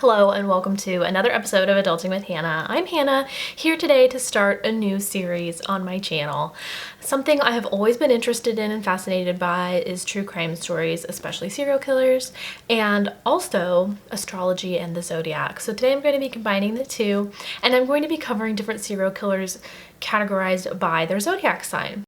Hello and welcome to another episode of Adulting with Hannah. I'm Hannah, here today to start a new series on my channel. Something I have always been interested in and fascinated by is true crime stories, especially serial killers, and also astrology and the zodiac. So today I'm going to be combining the two, and I'm going to be covering different serial killers categorized by their zodiac sign.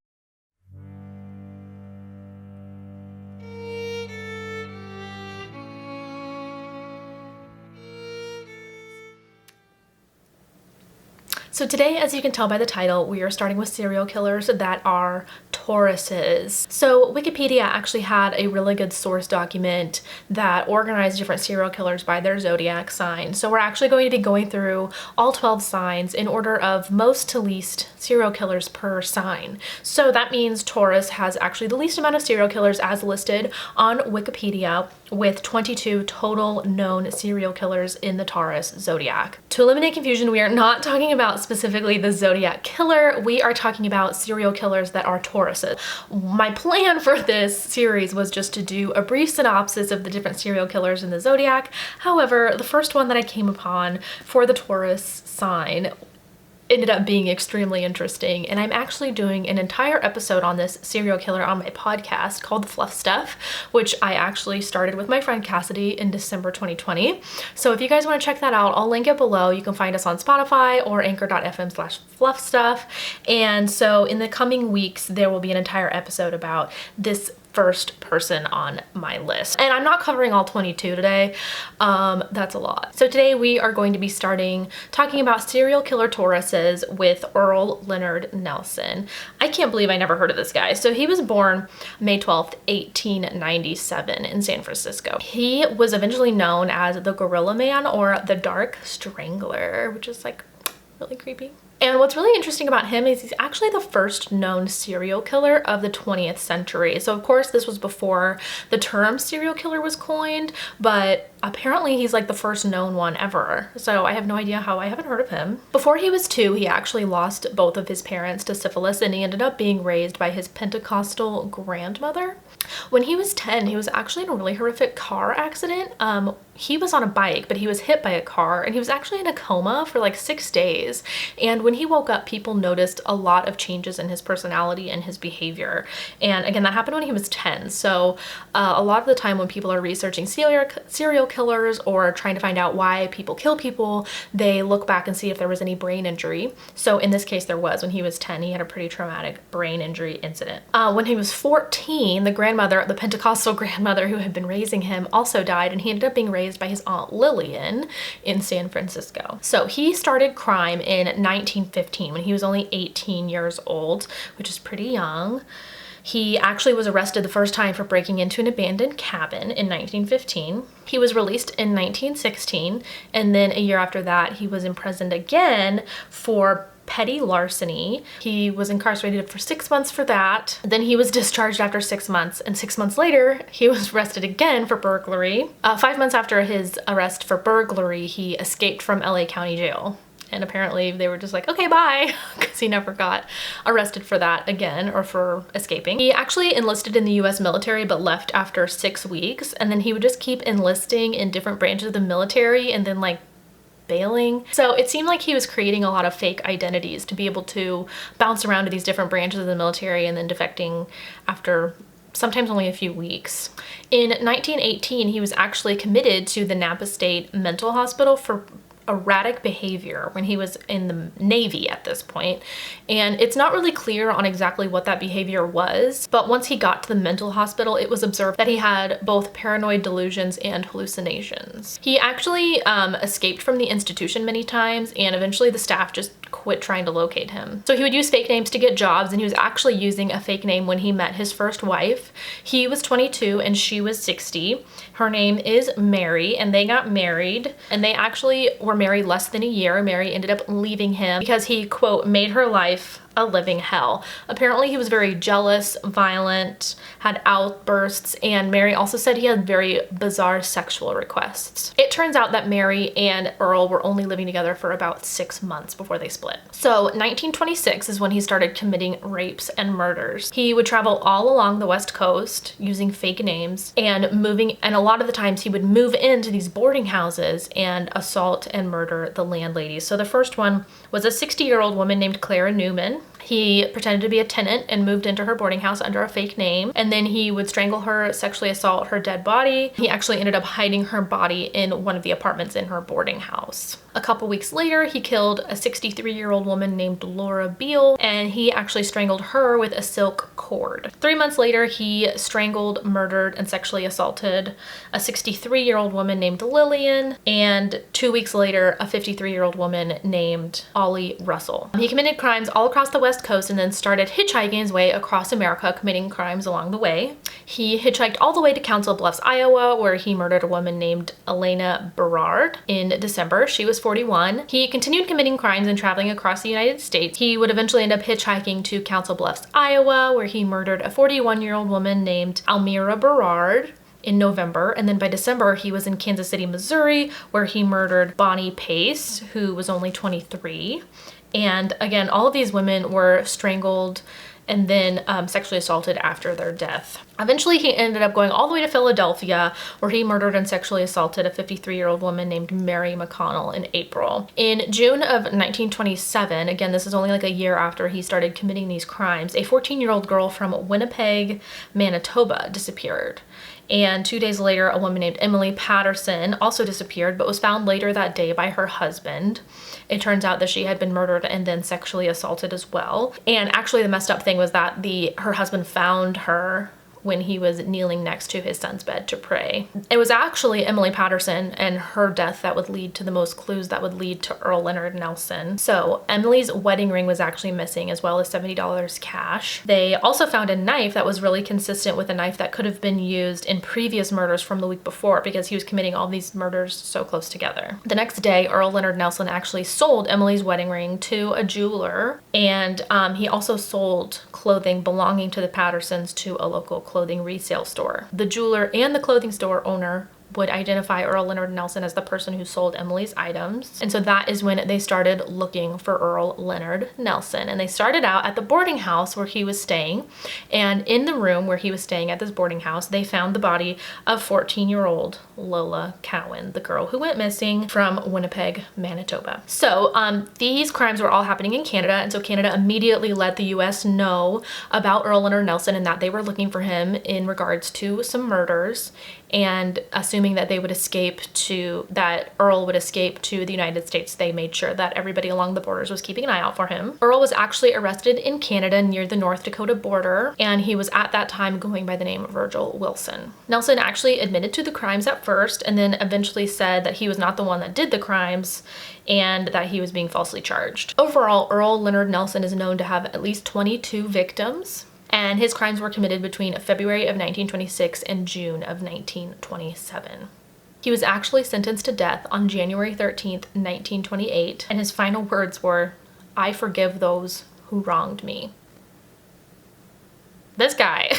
So today, as you can tell by the title, we are starting with serial killers that are Tauruses. So Wikipedia actually had a really good source document that organized different serial killers by their zodiac sign. So we're actually going to be going through all 12 signs in order of most to least serial killers per sign. So that means Taurus has actually the least amount of serial killers as listed on Wikipedia, with 22 total known serial killers in the Taurus zodiac. To eliminate confusion, we are not talking about specifically the zodiac killer, we are talking about serial killers that are Tauruses. My plan for this series was just to do a brief synopsis of the different serial killers in the zodiac. However, the first one that I came upon for the Taurus sign ended up being extremely interesting, and I'm actually doing an entire episode on this serial killer on my podcast called Fluff Stuff, which I actually started with my friend Cassidy in December 2020. So if you guys want to check that out, I'll link it below. You can find us on Spotify or anchor.fm/fluffstuff. And so in the coming weeks, there will be an entire episode about this first person on my list. And I'm not covering all 22 today. That's a lot. So today we are going to be talking about serial killer Tauruses with Earl Leonard Nelson. I can't believe I never heard of this guy. So he was born May 12th, 1897 in San Francisco. He was eventually known as the Gorilla Man or the Dark Strangler, which is like really creepy. And what's really interesting about him is he's actually the first known serial killer of the 20th century. So of course this was before the term serial killer was coined, but apparently he's like the first known one ever. So I have no idea how I haven't heard of him. Before he was 2, he actually lost both of his parents to syphilis, and he ended up being raised by his Pentecostal grandmother. When he was 10, he was actually in a really horrific car accident. He was on a bike, but he was hit by a car, and he was actually in a coma for like 6 days. And when he woke up, people noticed a lot of changes in his personality and his behavior. And again, that happened when he was 10. So a lot of the time when people are researching serial killers or trying to find out why people kill people, they look back and see if there was any brain injury. So in this case, there was. When he was 10, he had a pretty traumatic brain injury incident. When he was 14, the Pentecostal grandmother who had been raising him, also died, and he ended up being raised by his Aunt Lillian in San Francisco. So he started crime in 1915 when he was only 18 years old, which is pretty young. He actually was arrested the first time for breaking into an abandoned cabin in 1915. He was released in 1916, and then a year after that, he was imprisoned again for petty larceny. He was incarcerated for 6 months for that. Then he was discharged after 6 months, and 6 months later, he was arrested again for burglary. 5 months after his arrest for burglary, he escaped from LA County Jail. And apparently they were just like, okay, bye, because he never got arrested for that again, or for escaping. He actually enlisted in the US military, but left after 6 weeks. And then he would just keep enlisting in different branches of the military and then like bailing. So it seemed like he was creating a lot of fake identities to be able to bounce around to these different branches of the military and then defecting after sometimes only a few weeks. In 1918, he was actually committed to the Napa State Mental Hospital for erratic behavior when he was in the Navy at this point. And it's not really clear on exactly what that behavior was, but once he got to the mental hospital, it was observed that he had both paranoid delusions and hallucinations. He actually escaped from the institution many times, and eventually the staff just quit trying to locate him. So he would use fake names to get jobs, and he was actually using a fake name when he met his first wife. He was 22 and she was 60. Her name is Mary, and they got married, and they actually were married less than a year. Mary ended up leaving him because he, quote, made her life a living hell. Apparently he was very jealous, violent, had outbursts, and Mary also said he had very bizarre sexual requests. It turns out that Mary and Earl were only living together for about 6 months before they split. So 1926 is when he started committing rapes and murders. He would travel all along the West Coast using fake names and a lot of the times he would move into these boarding houses and assault and murder the landladies. So the first one was a 60-year-old woman named Clara Newman. He pretended to be a tenant and moved into her boarding house under a fake name, and then he would strangle her, sexually assault her dead body. He actually ended up hiding her body in one of the apartments in her boarding house. A couple weeks later, he killed a 63-year-old woman named Laura Beale, and he actually strangled her with a silk cord. 3 months later, he strangled, murdered, and sexually assaulted a 63-year-old woman named Lillian, and 2 weeks later, a 53-year-old woman named Ollie Russell. He committed crimes all across the West Coast and then started hitchhiking his way across America, committing crimes along the way. He hitchhiked all the way to Council Bluffs, Iowa, where he murdered a woman named Elena Berard in December. She was 41. He continued committing crimes and traveling across the United States. He would eventually end up hitchhiking to Council Bluffs, Iowa, where he murdered a 41-year-old woman named Almira Berard in November, and then by December he was in Kansas City, Missouri, where he murdered Bonnie Pace, who was only 23. And again, all of these women were strangled and then sexually assaulted after their death. Eventually, he ended up going all the way to Philadelphia, where he murdered and sexually assaulted a 53-year-old woman named Mary McConnell in April. In June of 1927, again, this is only like a year after he started committing these crimes, a 14-year-old girl from Winnipeg, Manitoba disappeared. And 2 days later, a woman named Emily Patterson also disappeared, but was found later that day by her husband. It turns out that she had been murdered and then sexually assaulted as well. And actually the messed up thing was that her husband found her when he was kneeling next to his son's bed to pray. It was actually Emily Patterson and her death that would lead to the most clues that would lead to Earl Leonard Nelson. So Emily's wedding ring was actually missing, as well as $70 cash. They also found a knife that was really consistent with a knife that could have been used in previous murders from the week before, because he was committing all these murders so close together. The next day, Earl Leonard Nelson actually sold Emily's wedding ring to a jeweler, and he also sold clothing belonging to the Pattersons to a local clothing resale store. The jeweler and the clothing store owner would identify Earl Leonard Nelson as the person who sold Emily's items. And so that is when they started looking for Earl Leonard Nelson. And they started out at the boarding house where he was staying. And in the room where he was staying at this boarding house, they found the body of 14-year-old Lola Cowan, the girl who went missing from Winnipeg, Manitoba. So these crimes were all happening in Canada. And so Canada immediately let the US know about Earl Leonard Nelson and that they were looking for him in regards to some murders. And assuming that Earl would escape to the United States, they made sure that everybody along the borders was keeping an eye out for him. Earl was actually arrested in Canada near the North Dakota border, and he was at that time going by the name of Virgil Wilson. Nelson actually admitted to the crimes at first, and then eventually said that he was not the one that did the crimes and that he was being falsely charged. Overall, Earl Leonard Nelson is known to have at least 22 victims. And his crimes were committed between February of 1926 and June of 1927. He was actually sentenced to death on January 13th, 1928, and his final words were, "I forgive those who wronged me." This guy.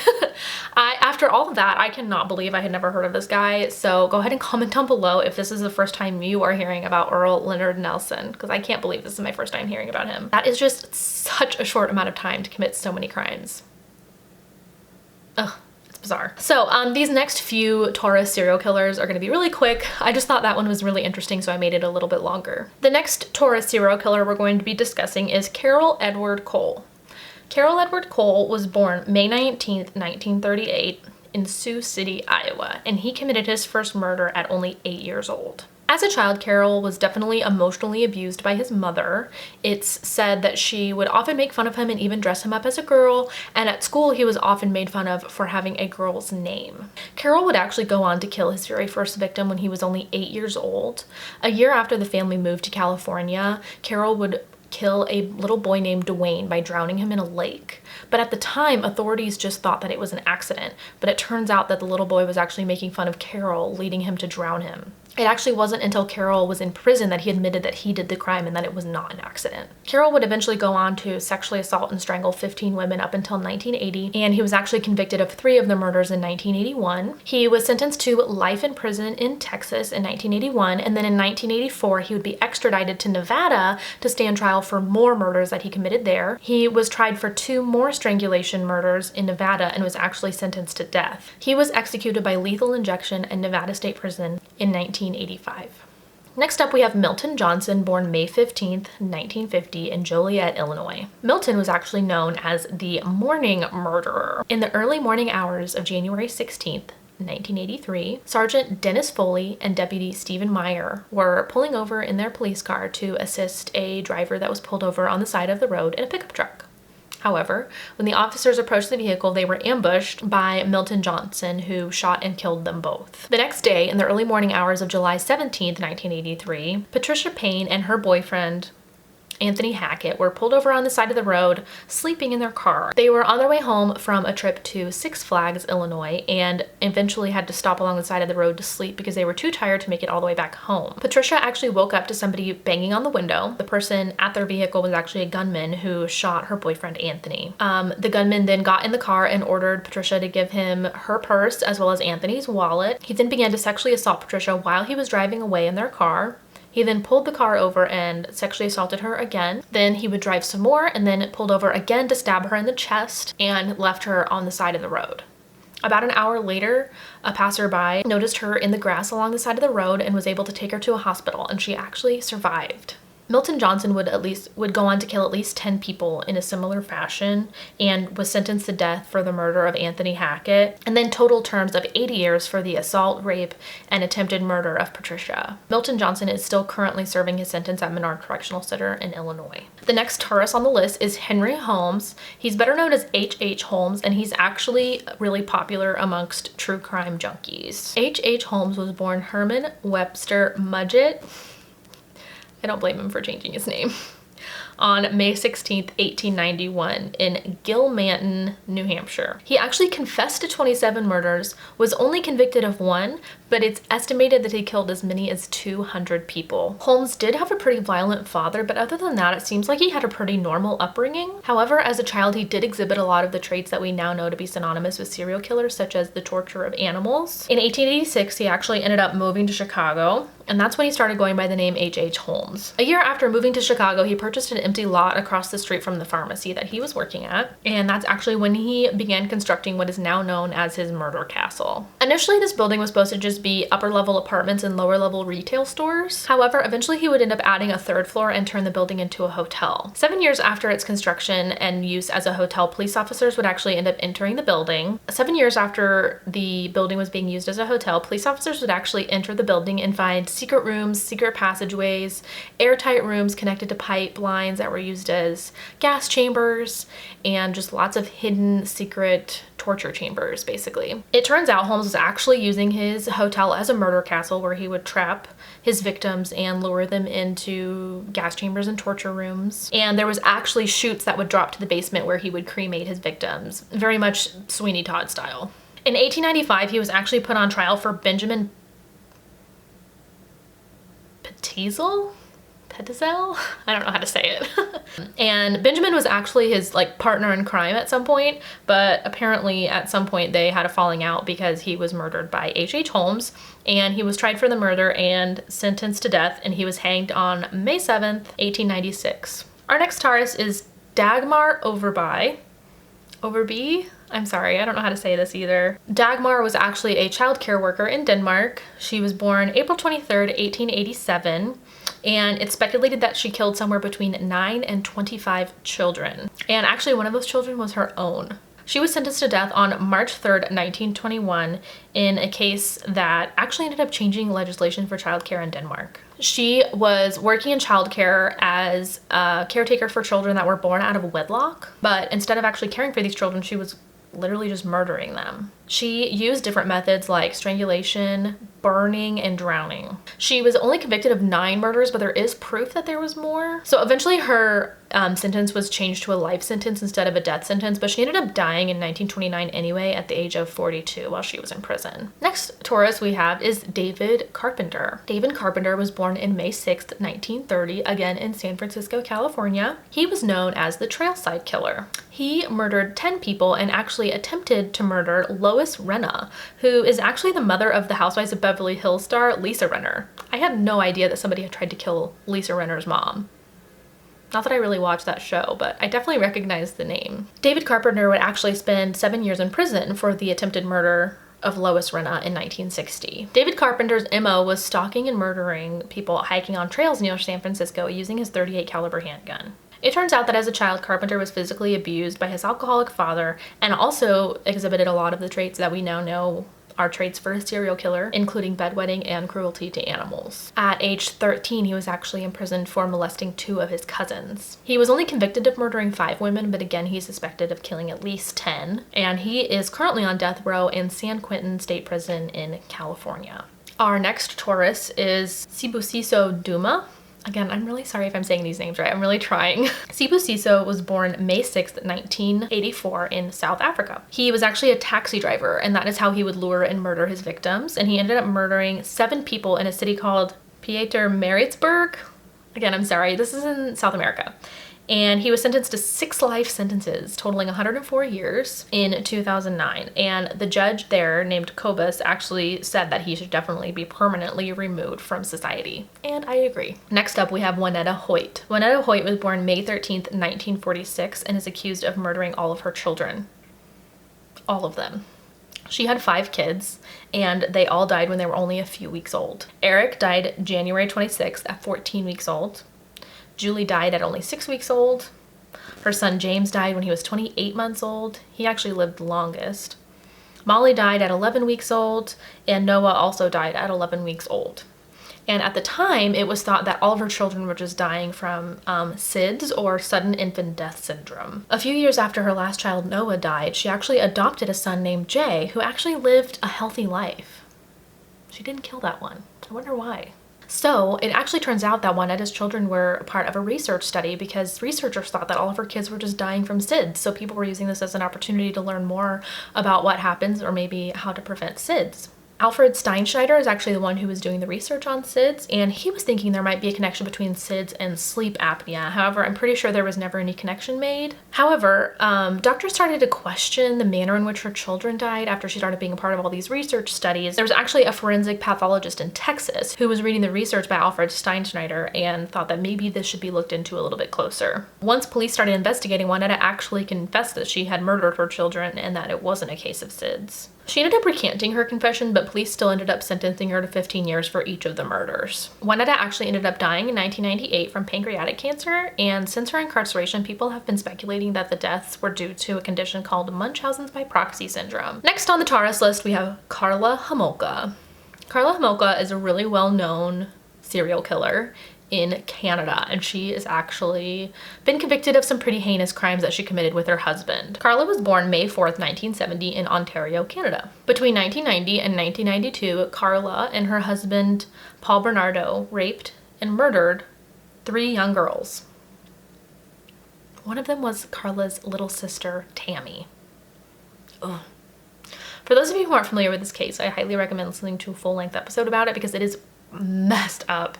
After all of that, I cannot believe I had never heard of this guy. So go ahead and comment down below if this is the first time you are hearing about Earl Leonard Nelson, because I can't believe this is my first time hearing about him. That is just such a short amount of time to commit so many crimes. Ugh, it's bizarre. So these next few Taurus serial killers are going to be really quick. I just thought that one was really interesting, so I made it a little bit longer. The next Taurus serial killer we're going to be discussing is Carroll Edward Cole. Carroll Edward Cole was born May 19th, 1938 in Sioux City, Iowa, and he committed his first murder at only 8 years old. As a child, Carroll was definitely emotionally abused by his mother. It's said that she would often make fun of him and even dress him up as a girl, and at school he was often made fun of for having a girl's name. Carroll would actually go on to kill his very first victim when he was only 8 years old. A year after the family moved to California, Carroll would kill a little boy named Dwayne by drowning him in a lake. But at the time, authorities just thought that it was an accident, but it turns out that the little boy was actually making fun of Carroll, leading him to drown him. It actually wasn't until Carol was in prison that he admitted that he did the crime and that it was not an accident. Carol would eventually go on to sexually assault and strangle 15 women up until 1980, and he was actually convicted of 3 of the murders in 1981. He was sentenced to life in prison in Texas in 1981, and then in 1984 he would be extradited to Nevada to stand trial for more murders that he committed there. He was tried for 2 more strangulation murders in Nevada and was actually sentenced to death. He was executed by lethal injection in Nevada State Prison in 1985. Next up, we have Milton Johnson, born May 15th, 1950 in Joliet, Illinois. Milton was actually known as the morning murderer. In the early morning hours of January 16th, 1983, Sergeant Dennis Foley and Deputy Stephen Meyer were pulling over in their police car to assist a driver that was pulled over on the side of the road in a pickup truck. However, when the officers approached the vehicle, they were ambushed by Milton Johnson, who shot and killed them both. The next day, in the early morning hours of July 17th, 1983, Patricia Payne and her boyfriend, Anthony Hackett, were pulled over on the side of the road, sleeping in their car. They were on their way home from a trip to Six Flags, Illinois, and eventually had to stop along the side of the road to sleep because they were too tired to make it all the way back home. Patricia actually woke up to somebody banging on the window. The person at their vehicle was actually a gunman who shot her boyfriend, Anthony. The gunman then got in the car and ordered Patricia to give him her purse as well as Anthony's wallet. He then began to sexually assault Patricia while he was driving away in their car. He then pulled the car over and sexually assaulted her again. Then he would drive some more and then pulled over again to stab her in the chest and left her on the side of the road. About an hour later, a passerby noticed her in the grass along the side of the road and was able to take her to a hospital, and she actually survived. Milton Johnson would go on to kill at least 10 people in a similar fashion and was sentenced to death for the murder of Anthony Hackett, and then total terms of 80 years for the assault, rape, and attempted murder of Patricia. Milton Johnson is still currently serving his sentence at Menard Correctional Center in Illinois. The next Taurus on the list is Henry Holmes. He's better known as H.H. Holmes, and he's actually really popular amongst true crime junkies. H.H. Holmes was born Herman Webster Mudgett. I don't blame him for changing his name. On May 16th, 1891 in Gilmanton, New Hampshire. He actually confessed to 27 murders, was only convicted of 1, but it's estimated that he killed as many as 200 people. Holmes did have a pretty violent father, but other than that, it seems like he had a pretty normal upbringing. However, as a child, he did exhibit a lot of the traits that we now know to be synonymous with serial killers, such as the torture of animals. In 1886, he actually ended up moving to Chicago, and that's when he started going by the name H.H. Holmes. A year after moving to Chicago, he purchased an empty lot across the street from the pharmacy that he was working at, and that's actually when he began constructing what is now known as his murder castle. Initially, this building was supposed to just be upper level apartments and lower level retail stores. However, eventually he would end up adding a 3rd floor and turn the building into a hotel. 7 years after its construction and use as a hotel, police officers would actually end up entering the building. 7 years after the building was being used as a hotel, police officers would actually enter the building and find secret rooms, secret passageways, airtight rooms connected to pipelines that were used as gas chambers, and just lots of hidden secret torture chambers, basically. It turns out Holmes was actually using his hotel as a murder castle where he would trap his victims and lure them into gas chambers and torture rooms. And there was actually chutes that would drop to the basement where he would cremate his victims, very much Sweeney Todd style. In 1895, he was actually put on trial for Benjamin Petizel? I don't know how to say it. And Benjamin was actually his partner in crime at some point, but apparently at some point they had a falling out because he was murdered by H.H. Holmes, and he was tried for the murder and sentenced to death, and he was hanged on May 7th, 1896. Our next Taurus is Dagmar Overbye. Overbye? I'm sorry, I don't know how to say this either. Dagmar was actually a child care worker in Denmark. She was born April 23rd, 1887. And it's speculated that she killed somewhere between 9 and 25 children. And actually one of those children was her own. She was sentenced to death on March 3rd, 1921 in a case that actually ended up changing legislation for childcare in Denmark. She was working in childcare as a caretaker for children that were born out of wedlock, but instead of actually caring for these children, she was literally just murdering them. She used different methods like strangulation, burning, and drowning. She was only convicted of 9 murders, but there is proof that there was more. So eventually her sentence was changed to a life sentence instead of a death sentence, but she ended up dying in 1929 anyway at the age of 42 while she was in prison. Next Taurus we have is David Carpenter. David Carpenter was born in May 6th, 1930, again in San Francisco, California. He was known as the Trailside Killer. He murdered 10 people and actually attempted to murder Lois Renna, who is actually the mother of the Housewives of Beverly Hills star Lisa Renner. I had no idea that somebody had tried to kill Lisa Renner's mom. Not that I really watched that show, but I definitely recognize the name. David Carpenter would actually spend 7 years in prison for the attempted murder of Lois Renna in 1960. David Carpenter's MO was stalking and murdering people hiking on trails near San Francisco using his .38 caliber handgun. It turns out that as a child, Carpenter was physically abused by his alcoholic father and also exhibited a lot of the traits that we now know are traits for a serial killer, including bedwetting and cruelty to animals. At age 13, he was actually imprisoned for molesting 2 of his cousins. He was only convicted of murdering 5 women, but again, he's suspected of killing at least 10, and he is currently on death row in San Quentin State Prison in California. Our next Taurus is Sibusiso Duma. Again, I'm really sorry if I'm saying these names right. I'm really trying. Sibusiso was born May 6th, 1984 in South Africa. He was actually a taxi driver, and that is how he would lure and murder his victims. And he ended up murdering 7 people in a city called Pietermaritzburg. Again, I'm sorry, this is in South America. And he was sentenced to 6 life sentences, totaling 104 years in 2009. And the judge there, named Cobus, actually said that he should definitely be permanently removed from society. And I agree. Next up, we have Juanetta Hoyt. Juanetta Hoyt was born May 13th, 1946, and is accused of murdering all of her children. All of them. She had 5 kids, and they all died when they were only a few weeks old. Eric died January 26th at 14 weeks old. Julie died at only 6 weeks old. Her son James died when he was 28 months old. He actually lived the longest. Molly died at 11 weeks old, and Noah also died at 11 weeks old. And at the time, it was thought that all of her children were just dying from SIDS, or sudden infant death syndrome. A few years after her last child, Noah, died, she actually adopted a son named Jay, who actually lived a healthy life. She didn't kill that one. I wonder why. So it actually turns out that Juanetta's children were part of a research study because researchers thought that all of her kids were just dying from SIDS. So people were using this as an opportunity to learn more about what happens or maybe how to prevent SIDS. Alfred Steinschneider is actually the one who was doing the research on SIDS, and he was thinking there might be a connection between SIDS and sleep apnea. However, I'm pretty sure there was never any connection made. However, doctors started to question the manner in which her children died after she started being a part of all these research studies. There was actually a forensic pathologist in Texas who was reading the research by Alfred Steinschneider and thought that maybe this should be looked into a little bit closer. Once police started investigating, Juanetta actually confessed that she had murdered her children and that it wasn't a case of SIDS. She ended up recanting her confession, but police still ended up sentencing her to 15 years for each of the murders. Juanetta actually ended up dying in 1998 from pancreatic cancer, and since her incarceration, people have been speculating that the deaths were due to a condition called Munchausen's by proxy syndrome. Next on the Taurus list, we have Karla Homolka. Karla Homolka is a really well-known serial killer in Canada, and she has actually been convicted of some pretty heinous crimes that she committed with her husband. Karla was born May 4th, 1970 in Ontario, Canada. Between 1990 and 1992, Karla and her husband, Paul Bernardo, raped and murdered 3 young girls. One of them was Karla's little sister, Tammy. Ugh. For those of you who aren't familiar with this case, I highly recommend listening to a full-length episode about it because it is messed up.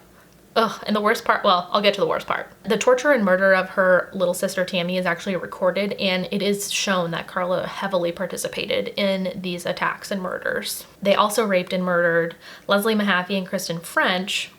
Ugh, and the worst part, well, I'll get to the worst part. The torture and murder of her little sister Tammy is actually recorded, and it is shown that Karla heavily participated in these attacks and murders. They also raped and murdered Leslie Mahaffey and Kristen French,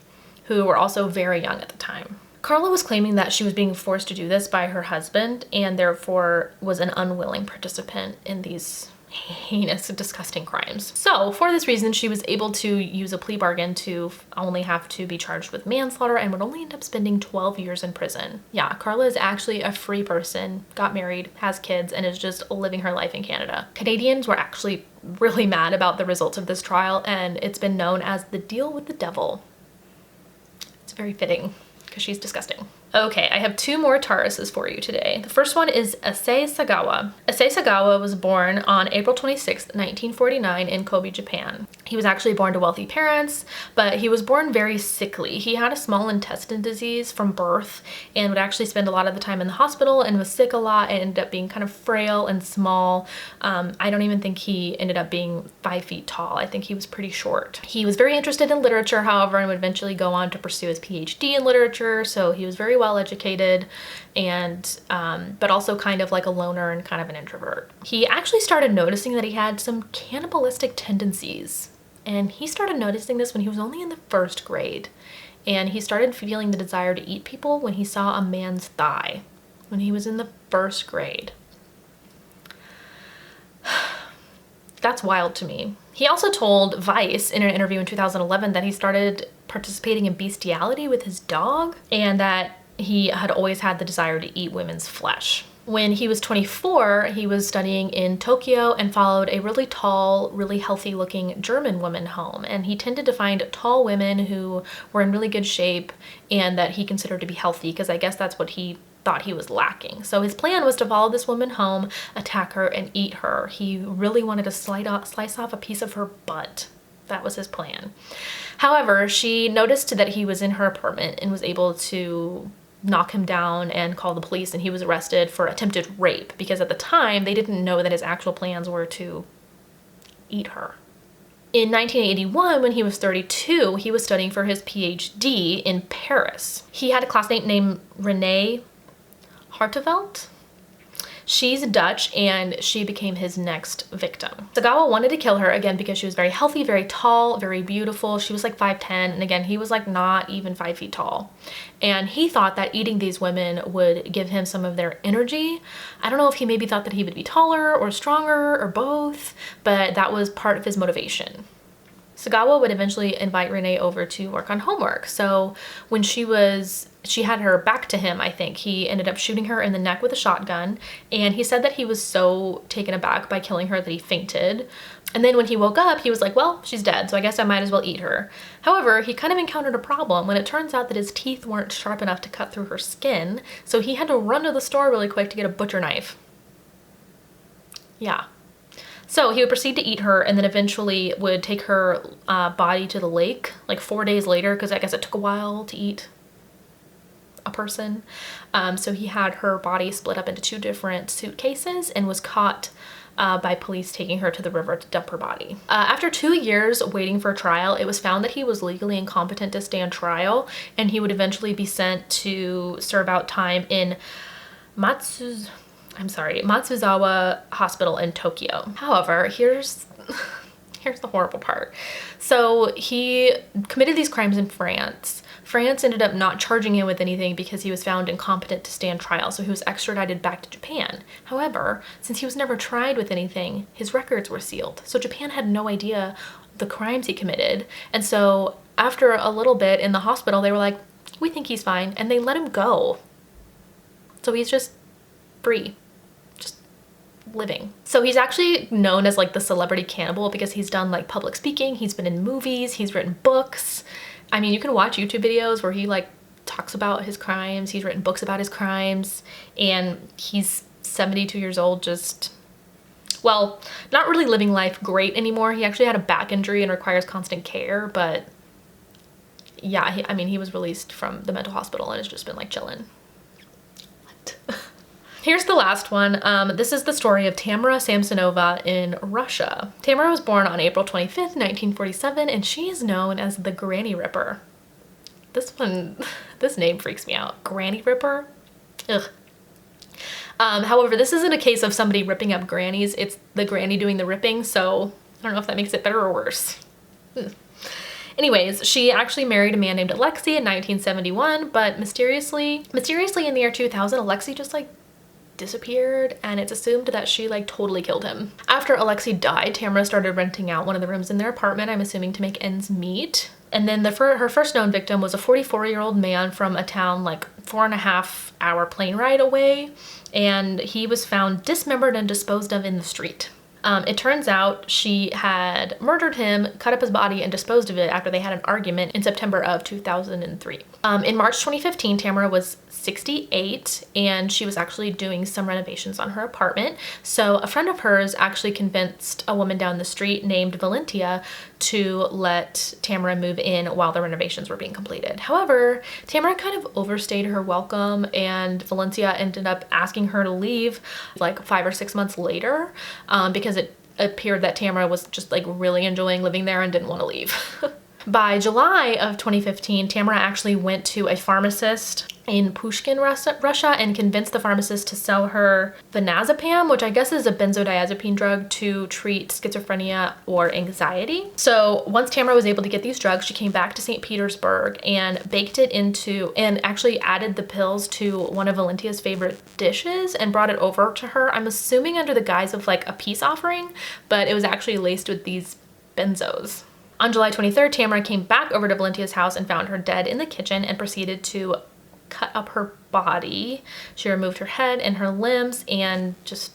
who were also very young at the time. Karla was claiming that she was being forced to do this by her husband and therefore was an unwilling participant in these heinous, disgusting crimes. So for this reason, she was able to use a plea bargain to only have to be charged with manslaughter and would only end up spending 12 years in prison. Yeah, Karla is actually a free person, got married, has kids, and is just living her life in Canada. Canadians were actually really mad about the results of this trial, and it's been known as the deal with the devil. It's very fitting because she's disgusting. Okay, I have 2 more Tauruses for you today. The first one is Issei Sagawa. Issei Sagawa was born on April 26, 1949 in Kobe, Japan. He was actually born to wealthy parents, but he was born very sickly. He had a small intestine disease from birth and would actually spend a lot of the time in the hospital and was sick a lot and ended up being kind of frail and small. I don't even think he ended up being 5 feet tall. I think he was pretty short. He was very interested in literature, however, and would eventually go on to pursue his PhD in literature, so he was very well educated and but also kind of like a loner and kind of an introvert. He actually started noticing that he had some cannibalistic tendencies, and he started noticing this when he was only in the 1st grade, and he started feeling the desire to eat people when he saw a man's thigh when he was in the 1st grade. That's wild to me. He also told Vice in an interview in 2011 that he started participating in bestiality with his dog and that he had always had the desire to eat women's flesh. When he was 24, he was studying in Tokyo and followed a really tall, really healthy looking German woman home. And he tended to find tall women who were in really good shape and that he considered to be healthy, because I guess that's what he thought he was lacking. So his plan was to follow this woman home, attack her, and eat her. He really wanted to slice off a piece of her butt. That was his plan. However, she noticed that he was in her apartment and was able to knock him down and call the police, and he was arrested for attempted rape, because at the time they didn't know that his actual plans were to eat her. In 1981, when he was 32, he was studying for his PhD in Paris. He had a classmate named Renee Hartevelt. She's Dutch, and she became his next victim. Sagawa wanted to kill her again because she was very healthy, very tall, very beautiful. She was like 5'10", and again, he was like not even 5 feet tall. And he thought that eating these women would give him some of their energy. I don't know if he maybe thought that he would be taller or stronger or both, but that was part of his motivation. Sagawa would eventually invite Renee over to work on homework. So when she had her back to him, I think, he ended up shooting her in the neck with a shotgun. And he said that he was so taken aback by killing her that he fainted. And then when he woke up, he was like, well, she's dead, so I guess I might as well eat her. However, he kind of encountered a problem when it turns out that his teeth weren't sharp enough to cut through her skin. So he had to run to the store really quick to get a butcher knife. Yeah. So he would proceed to eat her and then eventually would take her body to the lake like 4 days later, because I guess it took a while to eat a person. So he had her body split up into 2 different suitcases and was caught by police taking her to the river to dump her body. After 2 years waiting for trial, it was found that he was legally incompetent to stand trial, and he would eventually be sent to serve out time in Matsuzawa Hospital in Tokyo. However, here's the horrible part. So he committed these crimes in France. France ended up not charging him with anything because he was found incompetent to stand trial, so he was extradited back to Japan. However, since he was never tried with anything, his records were sealed. So Japan had no idea the crimes he committed. And so after a little bit in the hospital, they were like, we think he's fine, and they let him go. So he's just free. Living. So he's actually known as like the celebrity cannibal because he's done like public speaking, he's been in movies, he's written books. I mean, you can watch YouTube videos where he like talks about his crimes, he's written books about his crimes, and he's 72 years old, just, well, not really living life great anymore. He actually had a back injury and requires constant care, but yeah, I mean, he was released from the mental hospital and has just been like chilling. What? Here's the last one. This is the story of Tamara Samsonova in Russia. Tamara was born on April 25th, 1947, and she is known as the Granny Ripper. This name freaks me out. Granny Ripper? Ugh. However, this isn't a case of somebody ripping up grannies. It's the granny doing the ripping, so I don't know if that makes it better or worse. Anyways, she actually married a man named Alexei in 1971, but mysteriously in the year 2000, Alexei just like disappeared, and it's assumed that she like totally killed him. After Alexei died, Tamara started renting out one of the rooms in their apartment, I'm assuming to make ends meet. And then her first known victim was a 44-year-old man from a town like 4.5-hour plane ride away, and he was found dismembered and disposed of in the street. It turns out she had murdered him, cut up his body, and disposed of it after they had an argument in September of 2003. In March 2015, Tamara was 68 and she was actually doing some renovations on her apartment. So a friend of hers actually convinced a woman down the street named Valentia to let Tamara move in while the renovations were being completed. However, Tamara kind of overstayed her welcome and Valentia ended up asking her to leave like 5 or 6 months later because it appeared that Tamara was just like really enjoying living there and didn't want to leave. By July of 2015, Tamara actually went to a pharmacist in Pushkin, Russia, and convinced the pharmacist to sell her vanazepam, which I guess is a benzodiazepine drug to treat schizophrenia or anxiety. So once Tamara was able to get these drugs, she came back to St. Petersburg and baked it into, and actually added the pills to one of Valentia's favorite dishes and brought it over to her. I'm assuming under the guise of like a peace offering, but it was actually laced with these benzos. On July 23rd, Tamara came back over to Valentia's house and found her dead in the kitchen and proceeded to cut up her body. She removed her head and her limbs and just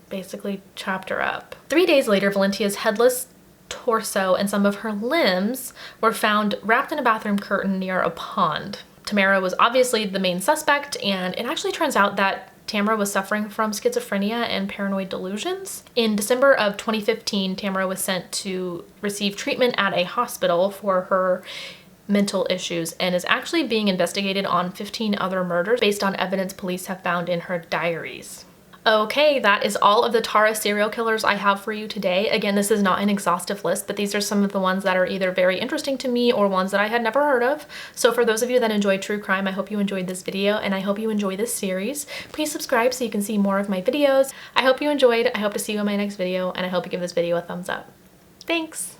basically chopped her up. 3 days later, Valentia's headless torso and some of her limbs were found wrapped in a bathroom curtain near a pond. Tamara was obviously the main suspect, and it actually turns out that Tamara was suffering from schizophrenia and paranoid delusions. In December of 2015, Tamara was sent to receive treatment at a hospital for her mental issues and is actually being investigated on 15 other murders based on evidence police have found in her diaries. Okay, that is all of the Taurus serial killers I have for you today. Again, this is not an exhaustive list, but these are some of the ones that are either very interesting to me or ones that I had never heard of. So for those of you that enjoy true crime, I hope you enjoyed this video and I hope you enjoy this series. Please subscribe so you can see more of my videos. I hope you enjoyed. I hope to see you in my next video and I hope you give this video a thumbs up. Thanks!